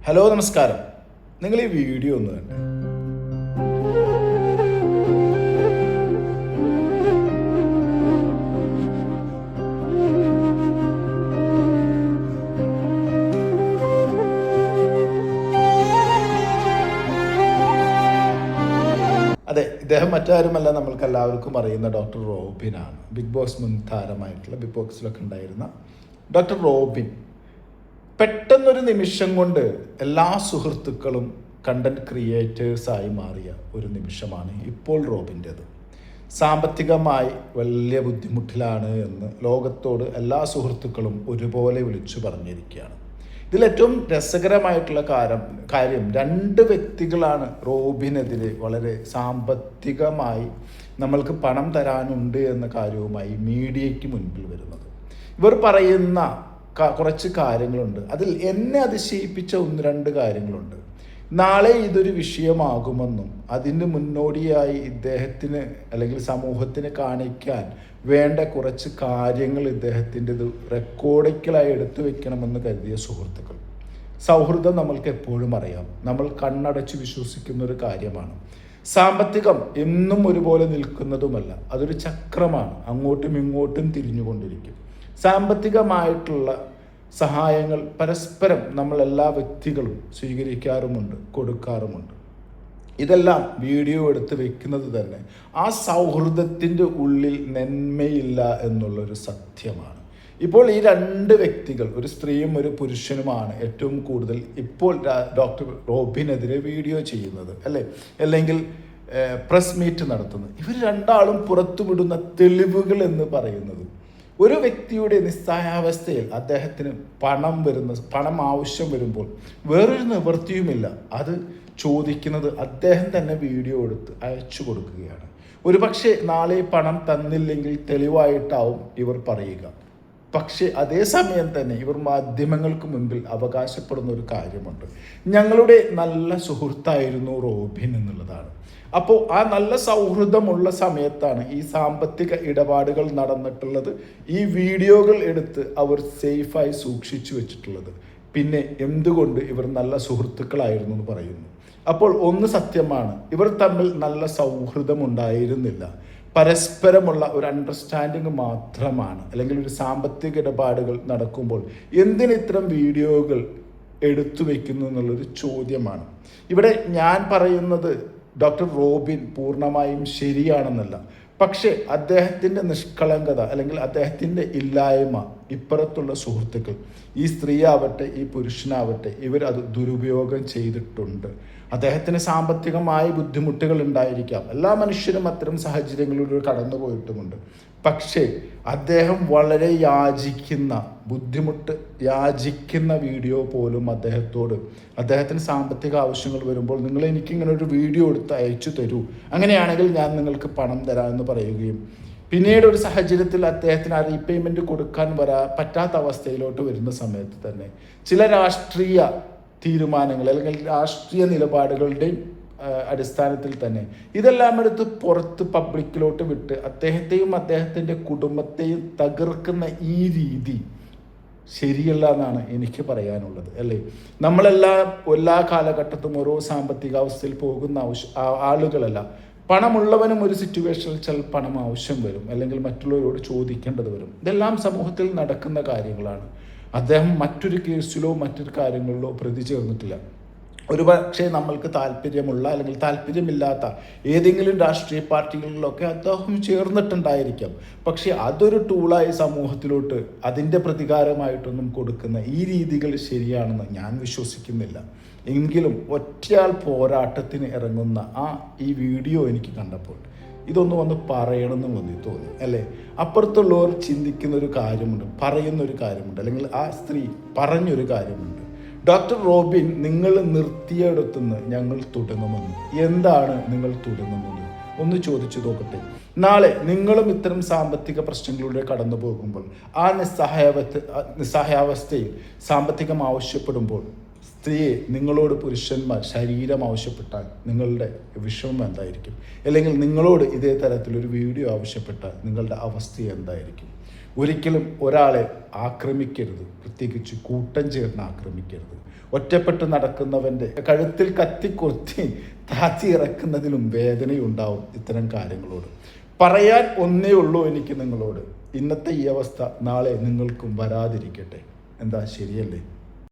Hello നമസ്കാരം. നിങ്ങൾ ഈ വീഡിയോ ഒന്ന് കണ്ടേ. അതെ, ഇദ്ദേഹം മറ്റാരുമല്ല, നമ്മൾക്ക് എല്ലാവർക്കും അറിയുന്ന ഡോക്ടർ റോബിനാണ്. ബിഗ് ബോസ് മുൻ താരമായിട്ടുള്ള ബിഗ് ബോക്സിലൊക്കെ ഉണ്ടായിരുന്ന ഡോക്ടർ റോബിൻ പെട്ടെന്നൊരു നിമിഷം കൊണ്ട് എല്ലാ സുഹൃത്തുക്കളും കണ്ടന്റ് ക്രിയേറ്റേഴ്സായി മാറിയ ഒരു നിമിഷമാണ് ഇപ്പോൾ റോബിൻ്റെത്. സാമ്പത്തികമായി വലിയ ബുദ്ധിമുട്ടിലാണ് എന്ന് ലോകത്തോട് എല്ലാ സുഹൃത്തുക്കളും ഒരുപോലെ വിളിച്ചു പറഞ്ഞിരിക്കുകയാണ്. ഇതിലേറ്റവും രസകരമായിട്ടുള്ള കാര്യം രണ്ട് വ്യക്തികളാണ് റോബിനെതിരെ വളരെ സാമ്പത്തികമായി നമ്മൾക്ക് പണം തരാനുണ്ട് എന്ന കാര്യവുമായി മീഡിയയ്ക്ക് മുൻപിൽ വരുന്നത്. ഇവർ പറയുന്ന കുറച്ച് കാര്യങ്ങളുണ്ട്. അതിൽ എന്നെ അതിശയിപ്പിച്ച ഒന്ന് രണ്ട് കാര്യങ്ങളുണ്ട്. നാളെ ഇതൊരു വിഷയമാകുമെന്നും അതിന് മുന്നോടിയായി ഇദ്ദേഹത്തിന് അല്ലെങ്കിൽ സമൂഹത്തിന് കാണിക്കാൻ വേണ്ട കുറച്ച് കാര്യങ്ങൾ ഇദ്ദേഹത്തിൻ്റെത് റെക്കോർഡിക്കലായി എടുത്തു വെക്കണമെന്ന് കരുതിയ സുഹൃത്തുക്കൾ. സൗഹൃദം നമ്മൾക്ക് എപ്പോഴും അറിയാം, നമ്മൾ കണ്ണടച്ച് വിശ്വസിക്കുന്ന ഒരു കാര്യമാണ്. സാമ്പത്തികം എന്നും ഒരുപോലെ നിൽക്കുന്നതുമല്ല, അതൊരു ചക്രമാണ്, അങ്ങോട്ടും ഇങ്ങോട്ടും തിരിഞ്ഞുകൊണ്ടിരിക്കും. സാമ്പത്തികമായിട്ടുള്ള സഹായങ്ങൾ പരസ്പരം നമ്മളെല്ലാ വ്യക്തികളും സ്വീകരിക്കാറുമുണ്ട്, കൊടുക്കാറുമുണ്ട്. ഇതെല്ലാം വീഡിയോ എടുത്ത് വെക്കുന്നത് തന്നെ ആ സൗഹൃദത്തിൻ്റെ ഉള്ളിൽ നന്മയില്ല എന്നുള്ളൊരു സത്യമാണ്. ഇപ്പോൾ ഈ രണ്ട് വ്യക്തികൾ, ഒരു സ്ത്രീയും ഒരു പുരുഷനുമാണ് ഏറ്റവും കൂടുതൽ ഇപ്പോൾ ഡോക്ടർ റോബിനെതിരെ വീഡിയോ ചെയ്യുന്നത്, അല്ലെങ്കിൽ പ്രസ് മീറ്റ് നടത്തുന്നത്. ഇവർ രണ്ടാളും പുറത്തുവിടുന്ന തെളിവുകൾ എന്ന് പറയുന്നത് ഒരു വ്യക്തിയുടെ നിസ്സഹായാവസ്ഥയിൽ അദ്ദേഹത്തിന് പണം ആവശ്യം വരുമ്പോൾ വേറൊരു നിവൃത്തിയുമില്ല, അത് ചോദിക്കുന്നത് അദ്ദേഹം തന്നെ വീഡിയോ എടുത്ത് അയച്ചു കൊടുക്കുകയാണ്. ഒരുപക്ഷെ നാളെ പണം തന്നില്ലെങ്കിൽ തെളിവായിട്ടാവും ഇവർ പറയുക. പക്ഷേ അതേസമയം തന്നെ ഇവർ മാധ്യമങ്ങൾക്ക് മുൻപിൽ അവകാശപ്പെടുന്ന ഒരു കാര്യമുണ്ട്, ഞങ്ങളുടെ നല്ല സുഹൃത്തായിരുന്നു റോബിൻ എന്നുള്ളതാണ്. അപ്പോൾ ആ നല്ല സൗഹൃദമുള്ള സമയത്താണ് ഈ സാമ്പത്തിക ഇടപാടുകൾ നടന്നിട്ടുള്ളത്. ഈ വീഡിയോകൾ എടുത്ത് അവർ സേഫായി സൂക്ഷിച്ചു വെച്ചിട്ടുള്ളത്. പിന്നെ എന്തുകൊണ്ട് ഇവർ നല്ല സുഹൃത്തുക്കളായിരുന്നു എന്ന് പറയുന്നു. അപ്പോൾ ഒന്ന് സത്യമാണ്, ഇവർ തമ്മിൽ നല്ല സൗഹൃദം ഉണ്ടായിരുന്നില്ല, പരസ്പരമുള്ള ഒരു അണ്ടർസ്റ്റാൻഡിങ് മാത്രമാണ്. അല്ലെങ്കിൽ ഒരു സാമ്പത്തിക ഇടപാടുകൾ നടക്കുമ്പോൾ എന്തിന് ഇത്തരം വീഡിയോകൾ എടുത്തു വയ്ക്കുന്നു എന്നുള്ളൊരു ചോദ്യമാണ്. ഇവിടെ ഞാൻ പറയുന്നത് ഡോക്ടർ റോബിൻ പൂർണ്ണമായും ശരിയാണെന്നല്ല, പക്ഷേ അദ്ദേഹത്തിൻ്റെ നിഷ്കളങ്കത അല്ലെങ്കിൽ അദ്ദേഹത്തിൻ്റെ ഇല്ലായ്മ ഇപ്പുറത്തുള്ള സുഹൃത്തുക്കൾ, ഈ സ്ത്രീയാവട്ടെ ഈ പുരുഷനാവട്ടെ, ഇവർ അത് ദുരുപയോഗം ചെയ്തിട്ടുണ്ട്. അദ്ദേഹത്തിന് സാമ്പത്തികമായി ബുദ്ധിമുട്ടുകൾ ഉണ്ടായിരിക്കാം, എല്ലാ മനുഷ്യരും അത്തരം സാഹചര്യങ്ങളിലൂടെ കടന്നു പോയിട്ടുമുണ്ട്. പക്ഷേ അദ്ദേഹം വളരെ യാചിക്കുന്ന വീഡിയോ പോലും അദ്ദേഹത്തിന് സാമ്പത്തിക ആവശ്യങ്ങൾ വരുമ്പോൾ നിങ്ങൾ എനിക്കിങ്ങനെ ഒരു വീഡിയോ എടുത്ത് അയച്ചു തരൂ, അങ്ങനെയാണെങ്കിൽ ഞാൻ നിങ്ങൾക്ക് പണം തരാമെന്ന് പറയുകയും പിന്നീട് ഒരു സാഹചര്യത്തിൽ അദ്ദേഹത്തിന് ആ റീപേയ്മെൻറ്റ് കൊടുക്കാൻ പറ്റാത്ത അവസ്ഥയിലോട്ട് വരുന്ന സമയത്ത് തന്നെ ചില രാഷ്ട്രീയ തീരുമാനങ്ങൾ അല്ലെങ്കിൽ രാഷ്ട്രീയ നിലപാടുകളുടെയും അടിസ്ഥാനത്തിൽ തന്നെ ഇതെല്ലാം എടുത്ത് പുറത്ത് പബ്ലിക്കിലോട്ട് വിട്ട് അദ്ദേഹത്തെയും അദ്ദേഹത്തിൻ്റെ കുടുംബത്തെയും തകർക്കുന്ന ഈ രീതി ശരിയല്ല എന്നാണ് എനിക്ക് പറയാനുള്ളത്. എല്ലാ കാലഘട്ടത്തും ഓരോ സാമ്പത്തികാവസ്ഥയിൽ പോകുന്ന ആളുകളല്ല. പണമുള്ളവനും ഒരു സിറ്റുവേഷനിൽ ചില പണം ആവശ്യം വരും, അല്ലെങ്കിൽ മറ്റുള്ളവരോട് ചോദിക്കേണ്ടത് വരും. ഇതെല്ലാം സമൂഹത്തിൽ നടക്കുന്ന കാര്യങ്ങളാണ്. അദ്ദേഹം മറ്റൊരു കേസിലോ മറ്റൊരു കാര്യങ്ങളിലോ പ്രതി ചേർന്നിട്ടില്ല. ഒരുപക്ഷെ നമ്മൾക്ക് താല്പര്യമുള്ള അല്ലെങ്കിൽ താല്പര്യമില്ലാത്ത ഏതെങ്കിലും രാഷ്ട്രീയ പാർട്ടികളിലൊക്കെ അദ്ദേഹം ചേർന്നിട്ടുണ്ടായിരിക്കാം. പക്ഷെ അതൊരു ടൂളായി സമൂഹത്തിലോട്ട് അതിൻ്റെ പ്രതികാരമായിട്ടൊന്നും കൊടുക്കുന്ന ഈ രീതികൾ ശരിയാണെന്ന് ഞാൻ വിശ്വസിക്കുന്നില്ല. എങ്കിലും ഒറ്റയാൾ പോരാട്ടത്തിന് ഇറങ്ങുന്ന ഈ വീഡിയോ എനിക്ക് കണ്ടപ്പോൾ ഇതൊന്ന് വന്ന് പറയണമെന്ന് തോന്നി, അപ്പുറത്തുള്ളവർ ചിന്തിക്കുന്ന ഒരു കാര്യമുണ്ട്, പറയുന്നൊരു കാര്യമുണ്ട്, അല്ലെങ്കിൽ ആ സ്ത്രീ പറഞ്ഞൊരു കാര്യമുണ്ട്. ഡോക്ടർ റോബിൻ, നിങ്ങൾ നിർത്തിയെടുത്തുനിന്ന് ഞങ്ങൾ തുടങ്ങുമെന്ന്. എന്താണ് നിങ്ങൾ തുടങ്ങുന്നത് ഒന്ന് ചോദിച്ചു നോക്കട്ടെ. നാളെ നിങ്ങളും ഇത്തരം സാമ്പത്തിക പ്രശ്നങ്ങളിലൂടെ കടന്നു പോകുമ്പോൾ ആ നിസ്സഹായാവസ്ഥയിൽ സാമ്പത്തികം ആവശ്യപ്പെടുമ്പോൾ സ്ത്രീയെ നിങ്ങളോട് പുരുഷന്മാർ ശരീരം ആവശ്യപ്പെട്ടാൽ നിങ്ങളുടെ വിഷമം എന്തായിരിക്കും? അല്ലെങ്കിൽ നിങ്ങളോട് ഇതേ തരത്തിലൊരു വീഡിയോ ആവശ്യപ്പെട്ടാൽ നിങ്ങളുടെ അവസ്ഥ എന്തായിരിക്കും? ഒരിക്കലും ഒരാളെ ആക്രമിക്കരുത്, പ്രത്യേകിച്ച് കൂട്ടം ചേർന്ന് ആക്രമിക്കരുത്. ഒറ്റപ്പെട്ട് നടക്കുന്നവൻ്റെ കഴുത്തിൽ കത്തിക്കൊത്തി താത്തി ഇറക്കുന്നതിലും വേദനയുണ്ടാവും ഇത്തരം കാര്യങ്ങളോട്. പറയാൻ ഒന്നേ ഉള്ളൂ എനിക്ക് നിങ്ങളോട്, ഇന്നത്തെ ഈ അവസ്ഥ നാളെ നിങ്ങൾക്കും വരാതിരിക്കട്ടെ. എന്താ, ശരിയല്ലേ?